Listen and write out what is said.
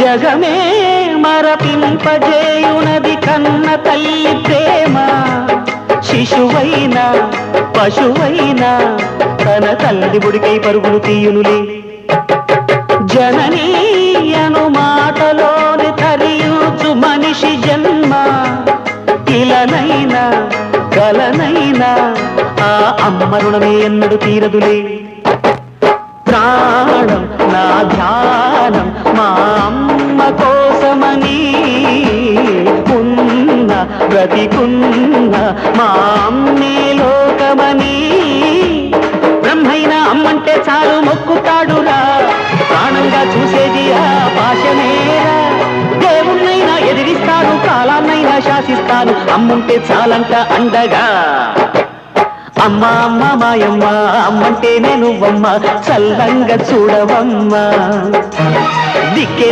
జగమే మరపింపజేయునది కన్న తల్లి ప్రేమ. శిశువైనా పశువైనా తన తల్లి బుడికై పరుగులు తీయునులే. జననీ అను మాటలోని తరియుచు మనిషి జన్మ. ఇలనైనా కలనైనా ఆ అమ్మ రుణమే ఎన్నడు తీరదులే. ప్రాణం నా ధ్యానం మా అమ్మ కోసమని, ఉన్న బ్రతికున్న మా అమ్మే లోకమని. బ్రహ్మైనా అమ్మంటే చాలు మొక్కుతాడురా, ప్రాణంగా చూసేది ఆ భాషనేరా. దేవుణ్ణైనా ఎదిరిస్తాను, కాలాన్నైనా శాసిస్తాను, అమ్ముంటే చాలంట అండగా. అమ్మ అమ్మ మాయమ్మ అమ్మంటే నేను అమ్మ, చల్లంగా చూడవమ్మ దిక్కే.